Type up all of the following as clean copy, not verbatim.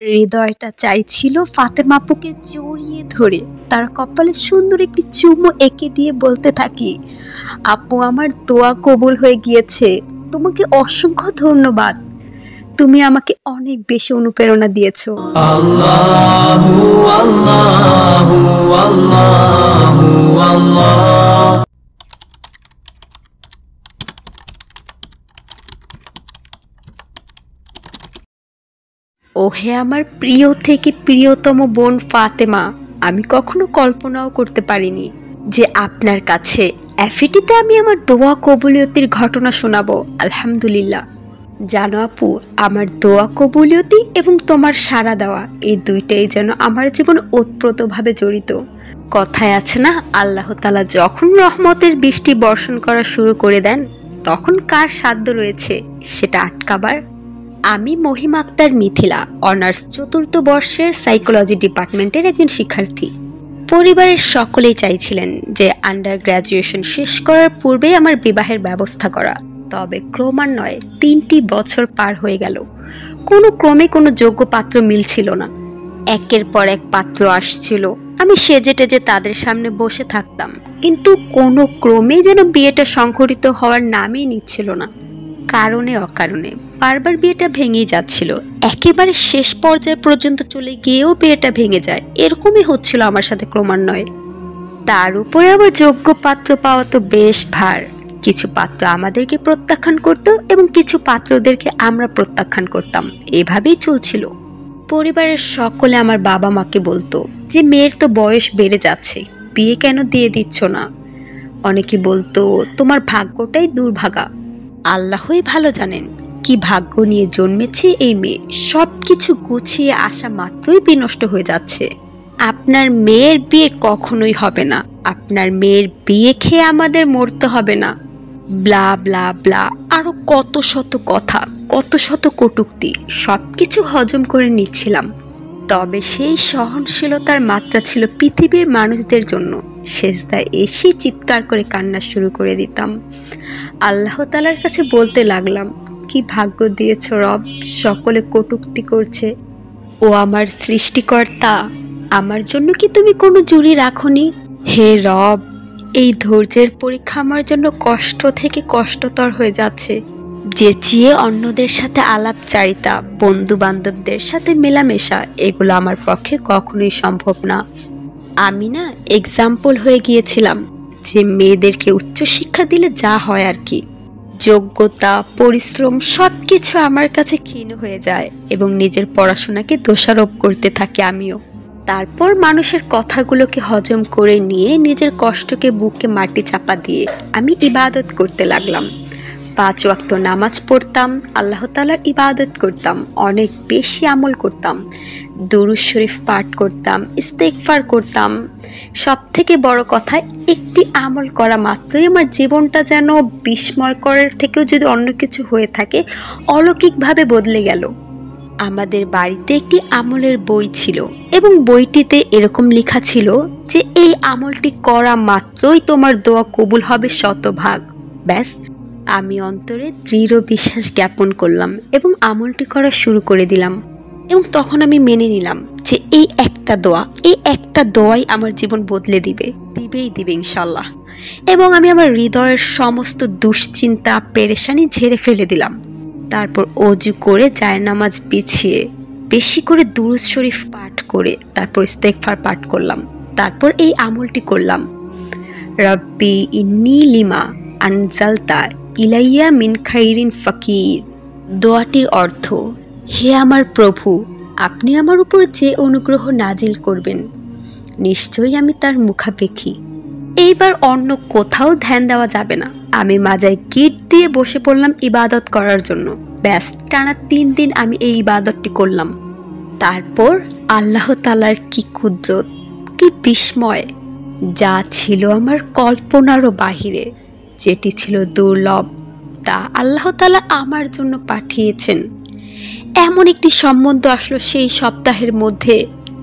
হৃদয়টা চাইছিল ফাতেমা আপুকে জড়িয়ে ধরে তার কপালে সুন্দর একটি চুমু এঁকে দিয়ে বলতে থাকি, আপু আমার দোয়া কবুল হয়ে গিয়েছে, তোমাকে অসংখ্য ধন্যবাদ, তুমি আমাকে অনেক বেশি অনুপ্রেরণা দিয়েছো। আল্লাহু আল্লাহু আল্লাহু আল্লাহ। ওহে আমার প্রিয় থেকে প্রিয়তম বোন ফাতেমা, আমি কখনো কল্পনাও করতে পারিনি যে আপনার কাছে এফিটিতে আমি আমার দোয়া কবুলিয়তির ঘটনা শোনাবো। আলহামদুলিল্লাহ। জানো আপু, আমার দোয়া কবুলিয়তি এবং তোমার সাড়া দেওয়া এই দুইটাই যেন আমার জীবন ওতপ্রোতভাবে জড়িত। কথায় আছে না, আল্লাহ তাআলা যখন রহমতের বৃষ্টি বর্ষণ করা শুরু করে দেন তখন কার সাধ্য রয়েছে সেটা আটকাবার। আমি মহিম আক্তার মিথিলা, অনার্স চতুর্থ বর্ষের সাইকোলজি ডিপার্টমেন্টের একজন শিক্ষার্থী। পরিবারের সকলেই চাইছিলেন যে আন্ডার গ্র্যাজুয়েশন শেষ করার পূর্বেই আমার বিবাহের ব্যবস্থা করা। তবে ক্রমান্বয়ে 3টি বছর পার হয়ে গেল, কোনো ক্রমে কোনো যোগ্য পাত্র মিলছিল না। একের পর এক পাত্র আসছিল, আমি সেজে টেজে তাদের সামনে বসে থাকতাম, কিন্তু কোনো ক্রমেই যেন বিয়েটা সংঘটিত হওয়ার নামই নিচ্ছিল না। কারণে অকারণে বারবার বিয়েটা ভেঙেই যাচ্ছিল, একেবারে শেষ পর্যায়ে পর্যন্ত চলে গিয়েও বিয়েটা ভেঙে যায়, এরকমই হচ্ছিল আমার সাথে ক্রমান্বয়ে। তার উপরে আবার যোগ্য পাত্র পাওয়া তো বেশ ভার। কিছু পাত্র আমাদেরকে প্রত্যাখ্যান করতো এবং কিছু পাত্রদেরকে আমরা প্রত্যাখ্যান করতাম, এভাবেই চলছিল। পরিবারের সকলে আমার বাবা মাকে বলতো যে মেয়ের তো বয়স বেড়ে যাচ্ছে, বিয়ে কেন দিয়ে দিচ্ছ না। অনেকে বলতো তোমার ভাগ্যটাই দুর্ভাগা। আল্লাহই ভালো জানেন কি ভাগ্য নিয়ে জন্মেছে এই মেয়ে, সবকিছু গুছিয়ে আসা মাত্রই বিনষ্ট হয়ে যাচ্ছে। আপনার মেয়ের বিয়ে কখনোই হবে না, আপনার মেয়ের বিয়ে খেয়ে আমাদের মরতে হবে না, ব্লা ব্লা ব্লা, আরো কত শত কথা, কত শত কটূক্তি, সবকিছু হজম করে নিচ্ছিলাম। তবে সেই সহনশীলতার মাত্রা ছিল পৃথিবীর মানুষদের জন্য। সেজদায় এসে চিৎকার করে কান্না শুরু করে দিতাম। আল্লাহ তাআলার কাছে বলতে লাগলাম, কি ভাগ্য দিয়েছ রব, সকলে কটূক্তি করছে। ও আমার সৃষ্টিকর্তা, আমার জন্য কি তুমি কোনো জুড়ি রাখোনি? হে রব, এই ধৈর্যের পরীক্ষা আমার জন্য কষ্ট থেকে কষ্টতর হয়ে যাচ্ছে। চেঁচিয়ে অন্যদের সাথে আলাপচারিতা, বন্ধু বান্ধবদের সাথে মেলামেশা, এগুলো আমার পক্ষে কখনোই সম্ভব না। আমি না এক্সাম্পল হয়ে গিয়েছিলাম যে মেয়েদেরকে উচ্চশিক্ষা দিলে যা হয় আর কি, যোগ্যতা পরিশ্রম সবকিছু আমার কাছে ক্ষীণ হয়ে যায় এবং নিজের পড়াশোনাকে দোষারোপ করতে থাকি আমিও। তারপর মানুষের কথাগুলোকে হজম করে নিয়ে নিজের কষ্টকে বুকে মাটি চাপা দিয়ে আমি ইবাদত করতে লাগলাম। 5 ওয়াক্ত নামাজ পড়তাম, আল্লাহ তাআলার ইবাদত করতাম, অনেক বেশি আমল করতাম, দুরূদ শরীফ পাঠ করতাম, ইস্তেগফার করতাম। সব থেকে বড় কথা, একটি আমল করা মাত্রই আমার জীবনটা যেন বিস্ময়করের থেকেও যদি অন্য কিছু হয়ে থাকে অলৌকিকভাবে বদলে গেল। আমাদের বাড়িতে একটি আমলের বই ছিল এবং বইটিতে এরকম লেখা ছিল যে এই আমলটি করা মাত্রই তোমার দোয়া কবুল হবে শতভাগ। ব্যাস, আমি অন্তরে দৃঢ় বিশ্বাস জ্ঞাপন করলাম এবং আমলটি করা শুরু করে দিলাম। এবং তখন আমি মেনে নিলাম যে এই একটা দোয়াই আমার জীবন বদলে দিবেই দিবে ইনশাল্লাহ। এবং আমি আমার হৃদয়ের সমস্ত দুশ্চিন্তা পেরেশানি ঝেড়ে ফেলে দিলাম। তারপর অজু করে জায়নামাজ বিছিয়ে বেশি করে দুরূদ শরীফ পাঠ করে তারপর ইস্তেগফার পাঠ করলাম। তারপর এই আমলটি করলাম, রব্বি ইন্নী লিমা আনজালতা ইলাইয়া মিন খাইরিন ফাকির। দোয়াটির অর্থ, হে আমার প্রভু, আপনি আমার উপর যে অনুগ্রহ নাজিল করবেন নিশ্চয়ই আমি তার মুখাপেক্ষী। এইবার অন্য কোথাও ধ্যান দেওয়া যাবে না। আমি মাজায় গিট দিয়ে বসে পড়লাম ইবাদত করার জন্য। ব্যাস, টানা 3 দিন আমি এই ইবাদতটি করলাম। তারপর আল্লাহ তাআলার কি কুদরত, কি বিস্ময়, যা ছিল আমার কল্পনারও বাহিরে, যেটি ছিল দুর্লভ, তা আল্লাহ তাআলা আমার জন্য পাঠিয়েছেন। এমন একটি সম্বন্ধ আসলো সেই সপ্তাহের মধ্যে,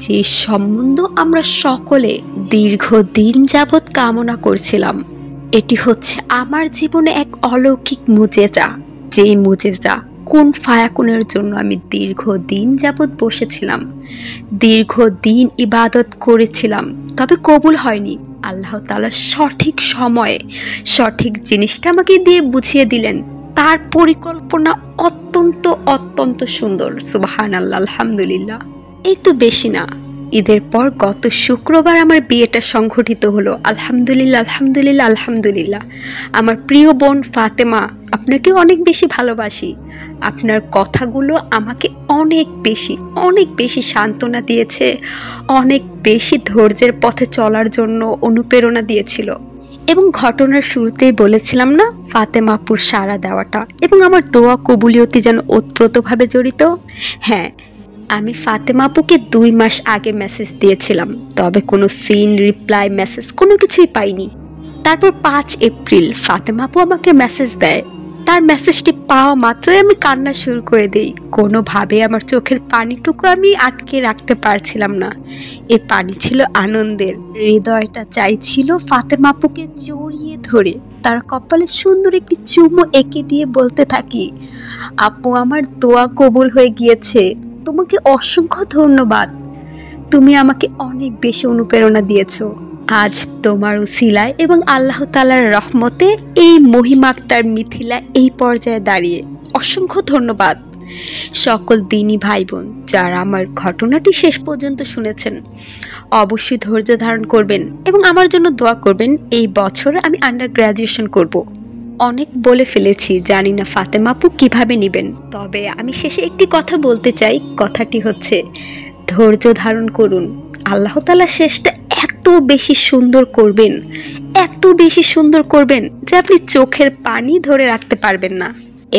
যে সম্বন্ধ আমরা সকলে দীর্ঘদিন যাবৎ কামনা করছিলাম। এটি হচ্ছে আমার জীবনে এক অলৌকিক মুজেজা, যেই মুজেজা কোন ফায়াকুনের জন্য আমি দীর্ঘদিন যাবৎ বসেছিলাম, দীর্ঘদিন ইবাদত করেছিলাম, তবে কবুল হয়নি। আল্লাহ তাআলা সঠিক সময়ে সঠিক জিনিসটা আমাকে দিয়ে বুঝিয়ে দিলেন। তার পরিকল্পনা অত্যন্ত অত্যন্ত সুন্দর। সুবহানাল্লাহ, আলহামদুলিল্লাহ। এই তো বেশি না, ঈদের পর গত শুক্রবার আমার বিয়েটা সংঘটিত হলো। আলহামদুলিল্লাহ, আলহামদুলিল্লাহ, আলহামদুলিল্লাহ। আমার প্রিয় বোন ফাতেমা, আপনাকে অনেক বেশি ভালোবাসি। আপনার কথাগুলো আমাকে অনেক বেশি সান্ত্বনা দিয়েছে, অনেক বেশি ধৈর্যের পথে চলার জন্য অনুপ্রেরণা দিয়েছিল। এবং ঘটনার শুরুতেই বলেছিলাম না, ফাতেমা আপুর সাড়া দেওয়াটা এবং আমার দোয়া কবুলিয়তি যেন ওতপ্রোতভাবে জড়িত। হ্যাঁ, আমি ফাতেমা আপুকে 2 মাস আগে মেসেজ দিয়েছিলাম, তবে কোনো সিন, রিপ্লাই, মেসেজ কোনো কিছুই পাইনি। তারপর 5 এপ্রিল ফাতেমা আপু আমাকে মেসেজ দেয়। তার মেসেজটি পাওয়া মাত্রই আমি কান্না শুরু করে দিই। কোনোভাবে আমার চোখের পানিটুকু আমি আটকে রাখতে পারছিলাম না। এ পানি ছিল আনন্দের। হৃদয়টা চাইছিল ফাতেমা আপুকে জড়িয়ে ধরে তার কপালে সুন্দর একটি চুমু এঁকে দিয়ে বলতে থাকি, আপু আমার দোয়া কবুল হয়ে গিয়েছে, তোমাকে অসংখ্য ধন্যবাদ, তুমি আমাকে অনেক বেশি অনুপ্রেরণা দিয়েছো। আজ তোমার উসিলায় এবং আল্লাহ তাআলার রহমতে এই মহিমাক্তার মিথিলা এই পর্যায়ে দাঁড়িয়ে, অসংখ্য ধন্যবাদ। সকল দিনী ভাই বোন যারা আমার ঘটনাটি শেষ পর্যন্ত শুনেছেন, অবশ্যই ধৈর্য ধারণ করবেন এবং আমার জন্য দোয়া করবেন। এই বছর আমি আন্ডার গ্র্যাজুয়েশন করব। অনেক বলে ফেলেছি, জানি না ফাতেমা আপু কীভাবে নেবেন, তবে আমি শেষে একটি কথা বলতে চাই। কথাটি হচ্ছে, ধৈর্য ধারণ করুন। আল্লাহ তাআলা শেষটা এত বেশি সুন্দর করবেন, এত বেশি সুন্দর করবেন যে আপনি চোখের পানি ধরে রাখতে পারবেন না।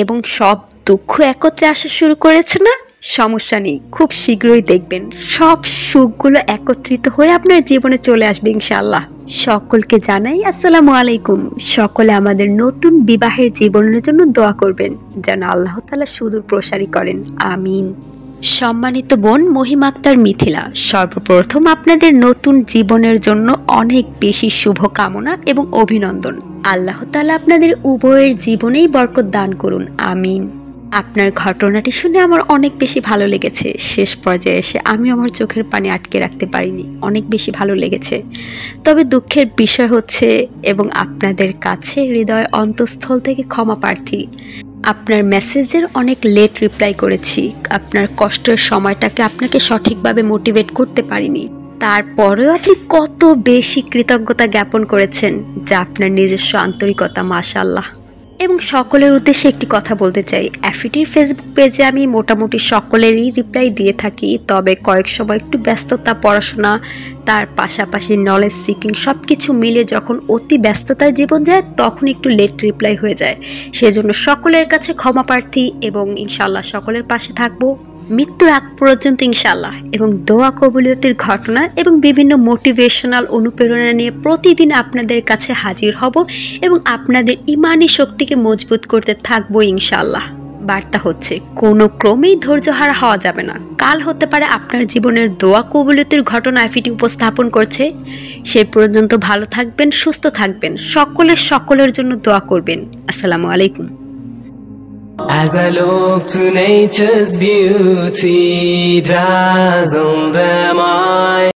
এবং সব দুঃখ একত্রে আসা শুরু করেছে না, সমস্যা নেই, খুব শীঘ্রই দেখবেন সব সুখগুলো একত্রিত হয়ে আপনার জীবনে চলে আসবে ইনশাআল্লাহ। সকলকে জানাই আসসালামু আলাইকুম। সকলে আমাদের নতুন বিবাহের জীবনের জন্য দোয়া করবেন যেন আল্লাহ তাআলা সুদূর প্রসারী করেন, আমিন। সম্মানিত বোন মহিমাক্তার মিথিলা, সর্বপ্রথম আপনাদের নতুন জীবনের জন্য অনেক বেশি শুভকামনা এবং অভিনন্দন। আল্লাহ তাআলা আপনাদের উভয়ের জীবনেই বরকত দান করুন, আমিন। আপনার ঘটনাটি শুনে আমার অনেক বেশি ভালো লেগেছে। শেষ পর্যায়ে এসে আমি আমার চোখের পানি আটকে রাখতে পারিনি, অনেক বেশি ভালো লেগেছে। তবে দুঃখের বিষয় হচ্ছে, এবং আপনাদের কাছে হৃদয়ের অন্তঃস্থল থেকে ক্ষমা প্রার্থী, আপনার মেসেজের অনেক লেট রিপ্লাই করেছি। আপনার কষ্টের সময়টাকে আপনাকে সঠিকভাবে মোটিভেট করতে পারিনি। তারপরেও আপনি কত বেশি কৃতজ্ঞতা জ্ঞাপন করেছেন, যা আপনার নিজস্ব আন্তরিকতা, মাশাআল্লাহ। এবং সকলের উদ্দেশ্যে একটি কথা বলতে চাই, অ্যাফিটির ফেসবুক পেজে আমি মোটামুটি সকলেরই রিপ্লাই দিয়ে থাকি, তবে কয়েক সময় একটু ব্যস্ততা, পড়াশোনা, তার পাশাপাশি নলেজ সিকিং সব কিছু মিলে যখন অতি ব্যস্ততায় জীবন যায় তখন একটু লেট রিপ্লাই হয়ে যায়। সেজন্য সকলের কাছে ক্ষমা প্রার্থী এবং ইনশাআল্লাহ সকলের পাশে থাকবো মৃত্যুর আগ পর্যন্ত ইনশাআল্লাহ। এবং দোয়া কবুলিয়তের ঘটনা এবং বিভিন্ন মোটিভেশনাল অনুপ্রেরণা নিয়ে প্রতিদিন আপনাদের কাছে হাজির হব এবং আপনাদের ইমানি শক্তিকে মজবুত করতে থাকবো ইনশাআল্লাহ। বার্তা হচ্ছে, কোনো ক্রমেই ধৈর্যহারা হওয়া যাবে না। কাল হতে পারে আপনার জীবনের দোয়া কবুলিয়তের ঘটনা এফিটি উপস্থাপন করছে। সে পর্যন্ত ভালো থাকবেন, সুস্থ থাকবেন, সকলের জন্য দোয়া করবেন। আসসালামু আলাইকুম। As I look to nature's beauty, dazzled am I.